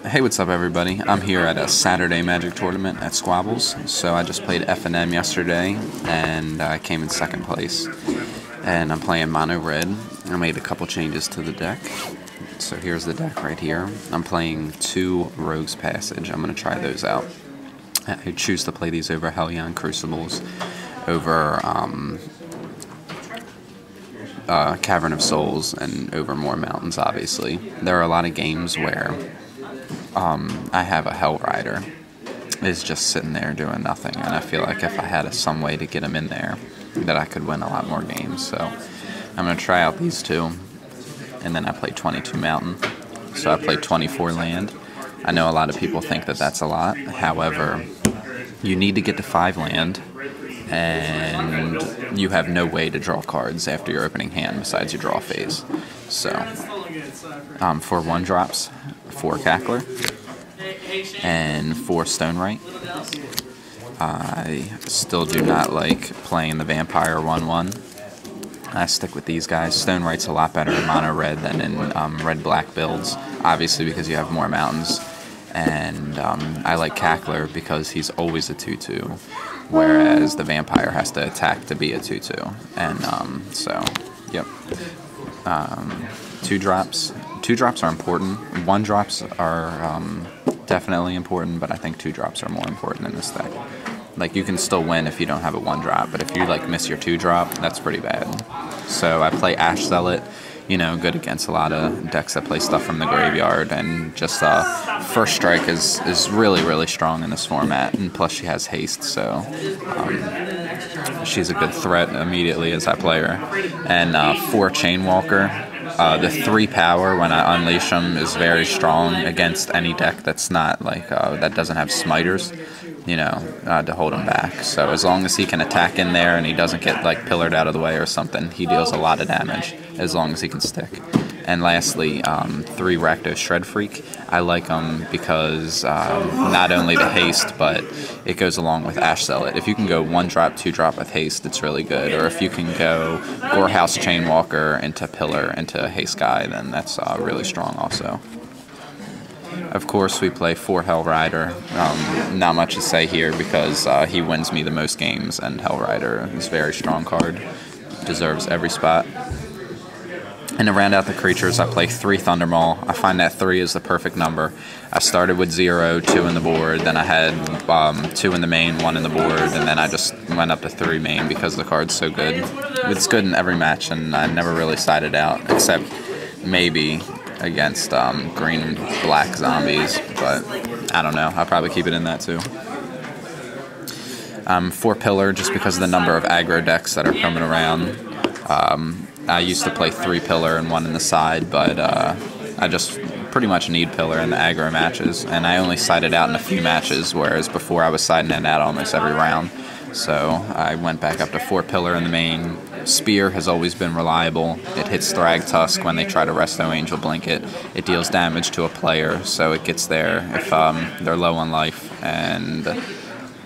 Hey, what's up, everybody? I'm here at a Saturday Magic tournament at Squabbles. So I just played F&M yesterday, and I came in second place. And I'm playing mono red. I made a couple changes to the deck. So here's the deck right here. I'm playing 2 Rogue's Passage. I'm going to try those out. I choose to play these over Hellion Crucibles, over Cavern of Souls, and over more mountains, obviously. There are a lot of games where I have a Hell Rider is just sitting there doing nothing, and I feel like if I had some way to get him in there, that I could win a lot more games. So I'm going to try out these 2, and then I play 22 Mountain. So I play 24 land. I know a lot of people think that that's a lot. However, you need to get to 5 land, and you have no way to draw cards after your opening hand besides your draw phase. So for 1-drops, 4 Cackler and 4 Stonewright. I still do not like playing the Vampire 1/1. I stick with these guys. Stonewright's a lot better in mono red than in red-black builds, obviously because you have more mountains. And I like Cackler because he's always a 2/2, whereas the Vampire has to attack to be a 2/2. And so, yep. 2-drops. 2-drops are important. 1-drops are definitely important, but I think 2-drops are more important in this deck. Like, you can still win if you don't have a 1-drop, but if you like miss your 2-drop, that's pretty bad. So I play Ash Zealot, you know, good against a lot of decks that play stuff from the graveyard, and just first strike is really strong in this format, and plus she has haste, so she's a good threat immediately as I play her. And 4 Chainwalker. The 3 power when I unleash him is very strong against any deck that's not like that doesn't have smiters, you know, to hold him back. So as long as he can attack in there and he doesn't get like pillared out of the way or something, he deals a lot of damage as long as he can stick. And lastly, 3 Rakdos Shred Freak. I like them because not only the haste, but it goes along with Ash Zealot. If you can go 1-drop, 2-drop with haste, it's really good. Or if you can go Gorehouse Chainwalker into Pillar into Haste Guy, then that's really strong also. Of course, we play 4 Hell Rider. Not much to say here because he wins me the most games, and Hell Rider is a very strong card. Deserves every spot. And to round out the creatures, I play 3 Thundermaw. I find that 3 is the perfect number. I started with 0, 2 in the board, then I had 2 in the main, 1 in the board, and then I just went up to 3 main because the card's so good. It's good in every match, and I never really sided out, except maybe against green and black zombies, but I don't know. I'll probably keep it in that too. 4 Pillar, just because of the number of aggro decks that are coming around. I used to play 3 Pillar and 1 in the side, but I just pretty much need Pillar in the aggro matches, and I only sided out in a few matches, whereas before I was siding it out almost every round. So I went back up to 4 Pillar in the main. Spear has always been reliable. It hits Thragtusk when they try to Resto Angel Blanket. It deals damage to a player, so it gets there if they're low on life, and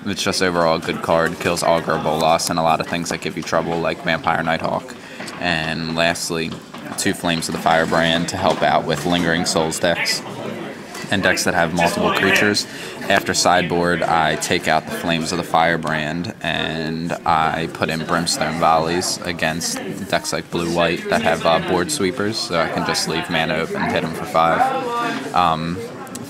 it's just overall a good card. Kills Augur, Bolas, and a lot of things that give you trouble, like Vampire Nighthawk. And lastly, 2 Flames of the Firebrand to help out with Lingering Souls decks and decks that have multiple creatures. After sideboard, I take out the Flames of the Firebrand and I put in Brimstone Volleys against decks like Blue-White that have board sweepers, so I can just leave mana open and hit them for 5.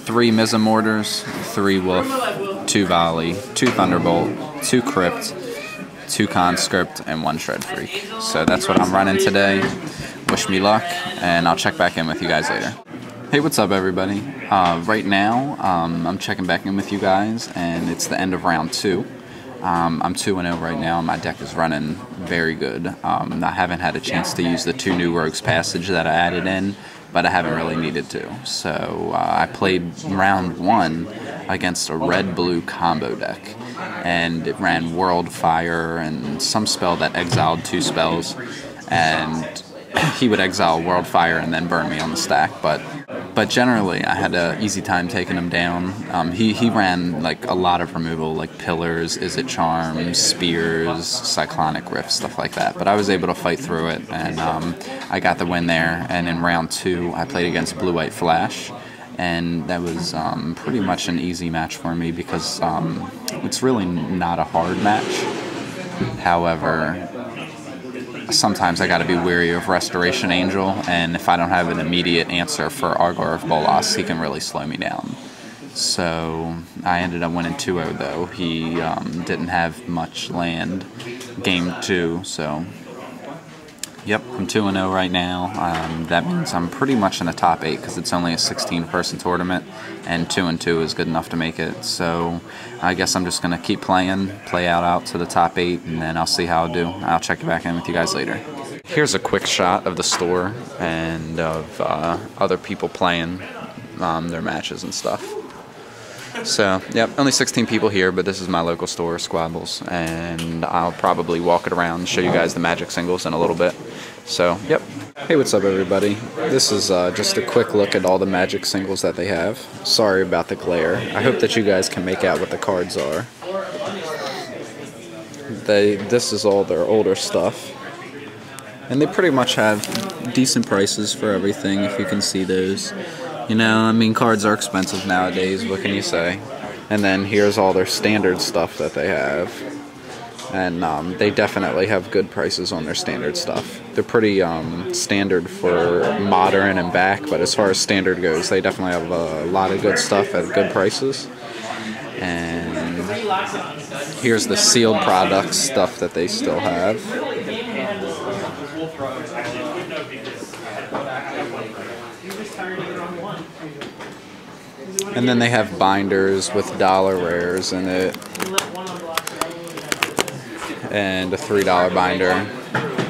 3 Mizzen Mortars, 3 Wolf, 2 Volley, 2 Thunderbolt, 2 Crypt, 2 Conscript, and 1 Shred Freak. So that's what I'm running today. Wish me luck, and I'll check back in with you guys later. Hey, what's up, everybody? Right now, I'm checking back in with you guys, and it's the end of round 2. I'm 2-0 right now, and my deck is running very good. I haven't had a chance to use the 2 new Rogue's Passage that I added in, but I haven't really needed to. So I played round 1 against a red-blue combo deck, and it ran World Fire and some spell that exiled 2 spells, and he would exile World Fire and then burn me on the stack, but generally I had an easy time taking him down. He ran like a lot of removal, like Pillars, Is It Charms, Spears, Cyclonic Rift, stuff like that, but I was able to fight through it, and I got the win there. And in round 2 I played against Blue-White Flash, and that was pretty much an easy match for me because it's really not a hard match. However, sometimes I got to be wary of Restoration Angel, and if I don't have an immediate answer for Argor of Bolas, he can really slow me down. So I ended up winning 2-0 though. He didn't have much land game 2, so yep, I'm 2-0 right now. That means I'm pretty much in the top 8 because it's only a 16-person tournament, and 2-2 is good enough to make it. So I guess I'm just going to keep playing, play out to the top 8, and then I'll see how I do. I'll check back in with you guys later. Here's a quick shot of the store and of other people playing their matches and stuff. So, yep, only 16 people here, but this is my local store, Squabbles, and I'll probably walk it around and show you guys the Magic singles in a little bit. So, yep. Hey, what's up, everybody? This is just a quick look at all the Magic singles that they have. Sorry about the glare. I hope that you guys can make out what the cards are. This is all their older stuff. And they pretty much have decent prices for everything, if you can see those. You know, I mean, cards are expensive nowadays, what can you say? And then here's all their standard stuff that they have. And they definitely have good prices on their standard stuff. They're pretty standard for modern and back, but as far as standard goes, they definitely have a lot of good stuff at good prices. And here's the sealed products stuff that they still have. And then they have binders with dollar rares in it, and a $3 binder,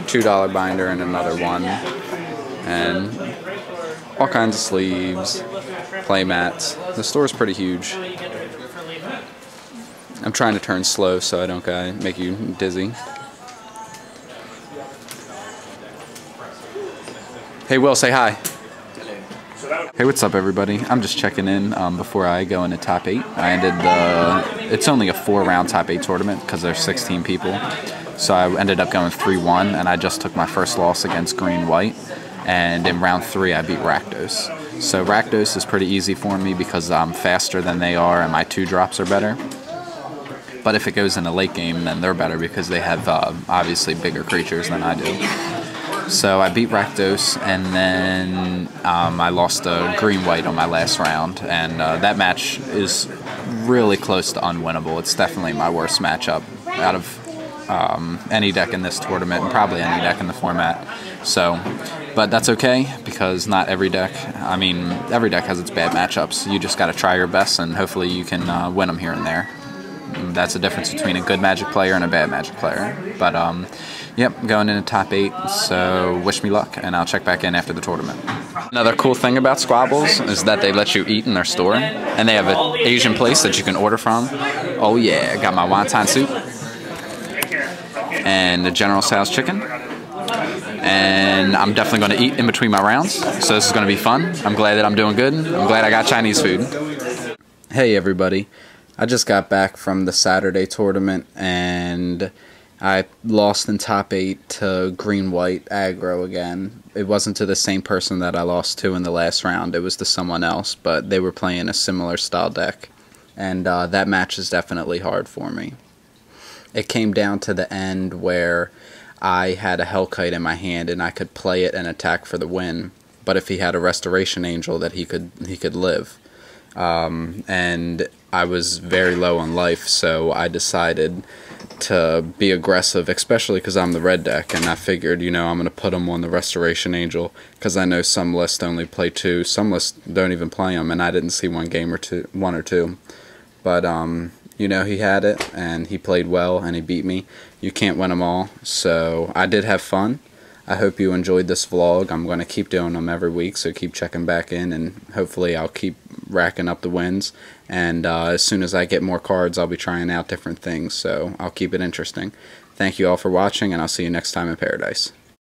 $2 binder, and another one, and all kinds of sleeves, play mats. The store's pretty huge. I'm trying to turn slow so I don't make you dizzy. Hey Will, say hi. Hey, what's up, everybody? I'm just checking in before I go into top 8. I ended it's only a 4-round top 8 tournament because there's 16 people. So I ended up going 3-1, and I just took my first loss against Green-White. And in round 3, I beat Rakdos. So Rakdos is pretty easy for me because I'm faster than they are and my 2-drops are better. But if it goes in a late game, then they're better because they have obviously bigger creatures than I do. So I beat Rakdos, and then I lost to Green-White on my last round, and that match is really close to unwinnable. It's definitely my worst matchup out of any deck in this tournament, and probably any deck in the format. So, but that's okay, because not every deck, I mean, every deck has its bad matchups. You just got to try your best, and hopefully you can win them here and there. That's the difference between a good Magic player and a bad Magic player. But, yep, going into top 8, so wish me luck, and I'll check back in after the tournament. Another cool thing about Squabbles is that they let you eat in their store, and they have an Asian place that you can order from. Oh yeah, I got my wonton soup, and the General Tso's chicken, and I'm definitely going to eat in between my rounds, so this is going to be fun. I'm glad that I'm doing good. I'm glad I got Chinese food. Hey everybody. I just got back from the Saturday tournament, and I lost in top 8 to Green-White aggro again. It wasn't to the same person that I lost to in the last round. It was to someone else, but they were playing a similar style deck. And that match is definitely hard for me. It came down to the end where I had a Hellkite in my hand, and I could play it and attack for the win. But if he had a Restoration Angel, that he could live. And I was very low on life, so I decided to be aggressive, especially because I'm the red deck, and I figured, you know, I'm going to put him on the Restoration Angel, because I know some lists only play 2, some lists don't even play him, and I didn't see one or two. But, you know, he had it, and he played well, and he beat me. You can't win them all, so I did have fun. I hope you enjoyed this vlog. I'm going to keep doing them every week, so keep checking back in, and hopefully I'll keep racking up the wins. And as soon as I get more cards, I'll be trying out different things, so I'll keep it interesting. Thank you all for watching, and I'll see you next time in Paradise.